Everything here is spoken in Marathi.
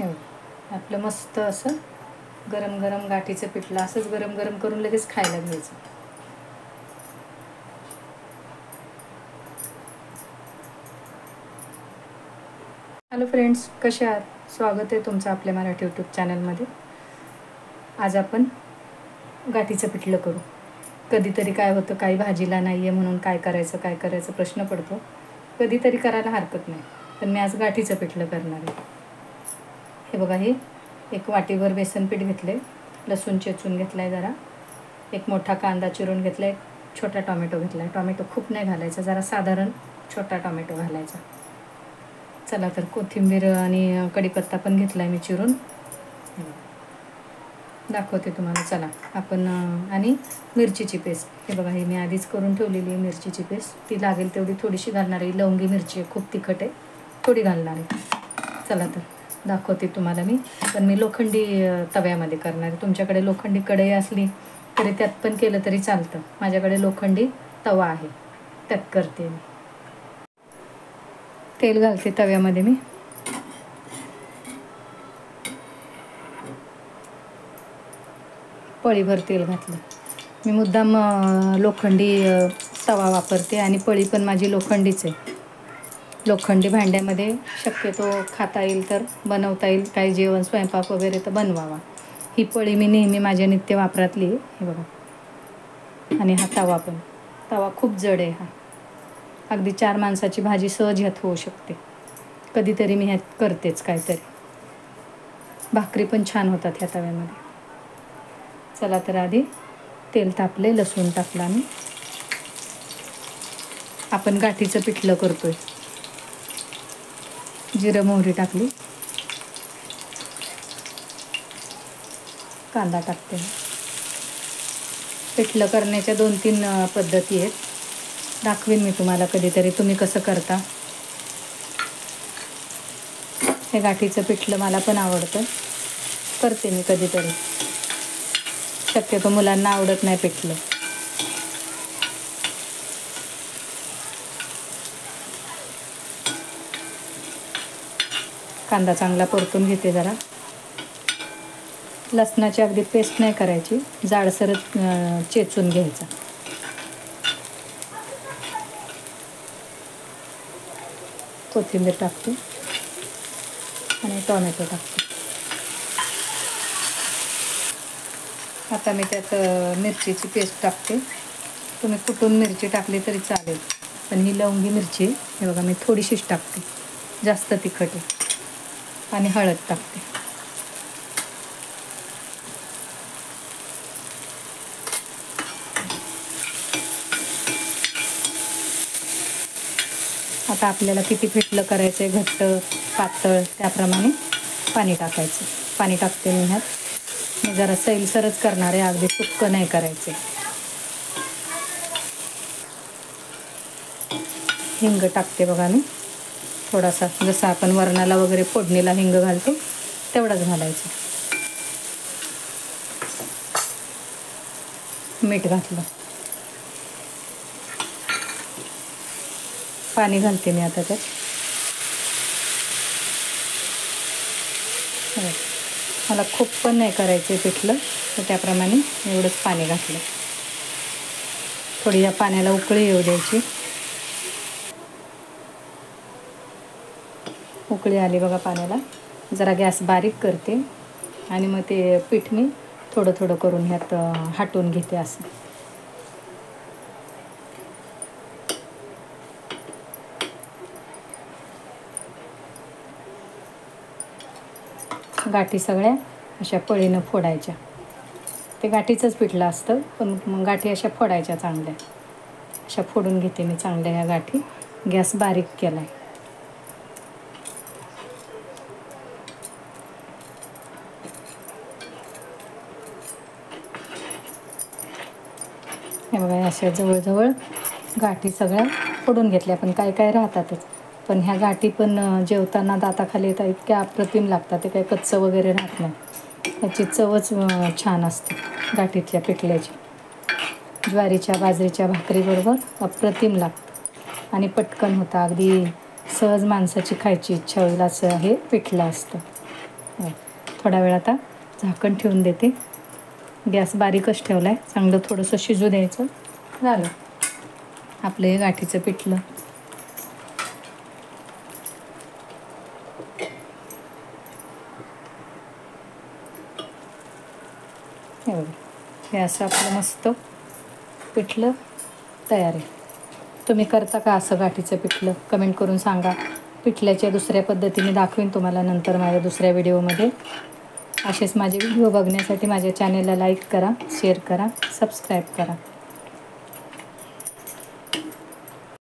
हे आपलं मस्त असं गरम गरम गाठीचं पिठलं असंच गरम गरम करून लगेच खायला घ्यायचं. हॅलो फ्रेंड्स, कसे आहात? स्वागत आहे तुमचं आपल्या मराठी यूट्यूब चॅनलमध्ये. आज आपण गाठीचं पिठलं करू. कधीतरी काय होतं, काही भाजीला नाही आहे म्हणून काय करायचं प्रश्न पडतो. कधीतरी करायला हरकत नाही, पण मी आज गाठीचं पिठलं करणार आहे. हे बघा, हे एक वाटीभर बेसन पीठ घेतले, लसूण चेचून घेतला आहे, जरा एक मोठा कांदा चिरून घेतला, एक छोटा टोमॅटो घेतला आहे. टोमॅटो खूप नाही घालायचा, जरा साधारण छोटा टोमॅटो घालायचा. चला तर कोथिंबीर आणि कढीपत्ता पण घेतला आहे मी चिरून, दाखवते तुम्हाला. चला आपण आणि मिरचीची पेस्ट, हे बघा, ही मी आधीच करून ठेवलेली आहे मिरचीची पेस्ट. ती लागेल तेवढी थोडीशी घालणार आहे. लवंगी मिरची खूप तिखट आहे, थोडी घालणार आहे. चला तर दाखवते तुम्हाला मी. पण मी लोखंडी तव्यामध्ये करणार आहे. तुमच्याकडे लोखंडी कढई असली तरी त्यात पण केलं तरी चालतं. माझ्याकडे लोखंडी तवा आहे, त्यात करते मी. तेल घालते तव्यामध्ये मी. पळीभर तेल घातलं. मी मुद्दाम लोखंडी तवा वापरते आणि पळी पण माझी लोखंडीच आहे. लोखंडी भांड्यामध्ये शक्यतो खाता येईल तर बनवता येईल, काही जेवण स्वयंपाक वगैरे तर बनवावा. ही पळी मी नेहमी माझ्या नित्य वापरातली आहे, हे बघा. आणि हा तवा खूप जड आहे. हा अगदी 4 माणसाची भाजी सहज ह्यात होऊ शकते. कधीतरी मी ह्यात करतेच काहीतरी. भाकरी पण छान होतात ह्या तव्यामध्ये. चला तर आधी तेल तापले, लसूण टाकला मी. आपण गाठीचं पिठलं करतोय. जिरं मोहरी टाकली, कांदा टाकते. पिठलं करण्याच्या 2-3 पद्धती आहेत, दाखवीन मी तुम्हाला कधीतरी, तुम्ही कसं करता. हे गाठीचं पिठलं मला पण आवडतं, करते मी कधीतरी. शक्यतो मुलांना आवडत नाही पिठलं. कांदा चांगला परतून घेते जरा. लसणाची अगदी पेस्ट नाही करायची, जाडसरच चेचून घ्यायचा. कोथिंबीर टाकते आणि टोमॅटो टाकते. आता मी त्यात मिरचीची पेस्ट टाकते. तुम्ही कुटून मिरची टाकली तरी चालेल, पण ही लवंगी मिरची, हे बघा, मी थोडीशीच टाकते, जास्त तिखट आहे. आणि हळद टाकते. आता आपल्याला किती पिठलं करायचं आहे, घट्ट पातळ, त्याप्रमाणे पाणी टाकायचं. पाणी टाकते मी ह्यात. मी जरा सैलसरच करणार आहे, अगदी सुक्क नाही करायचे. हिंग टाकते बघा मी थोडासा, जसं आपण वरणाला वगैरे फोडणीला हिंग घालतो तेवढाच घालायचं. मीठ घातलं. पाणी घालते मी आता त्यात. मला खूप पण नाही करायचं पिठलं, तर त्याप्रमाणे एवढंच पाणी घातलं. थोडी या पाण्याला उकळी येऊ द्यायची. उकळी आली बघा पाण्याला, जरा गॅस बारीक करते आणि मग ते पीठ मी थोडं थोडं करून ह्यात हाटून घेते. असं गाठी सगळ्या अशा पळीनं फोडायच्या. ते गाठीचंच पिठलं असतं, पण गाठी अशा फोडायच्या चांगल्या. अशा फोडून घेते मी चांगल्या ह्या गाठी. गॅस बारीक केला आहे. हे बघा, अशा जवळजवळ गाठी सगळ्या फोडून घेतल्या, पण काय काय राहतातच. पण ह्या गाठी पण जेवताना दाताखाली येतात, इतक्या अप्रतिम लागतात. ते काही कच्चं वगैरे राहत नाही. त्याची चवच छान असते गाठीतल्या पिठल्याची. ज्वारीच्या बाजरीच्या भाकरीबरोबर अप्रतिम लागतं आणि पटकन होतं. अगदी सहज माणसाची खायची इच्छा होईल असं हे पिठलं असतं. थोडा वेळ आता झाकण ठेवून देते. गॅस बारीकच ठेवला आहे. चांगलं थोडंसं शिजू द्यायचं. झालं आपलं हे गाठीचं पिठलं. हे असं आपलं मस्त पिठलं तयार आहे. तुम्ही करता का असं गाठीचं पिठलं? कमेंट करून सांगा. पिठल्याच्या दुसऱ्या पद्धतीने दाखवीन तुम्हाला नंतर माझ्या दुसऱ्या व्हिडिओमध्ये. असेच माझे व्हिडिओ बघण्यासाठी माझ्या चॅनेलला लाईक करा, शेअर करा, सबस्क्राईब करा.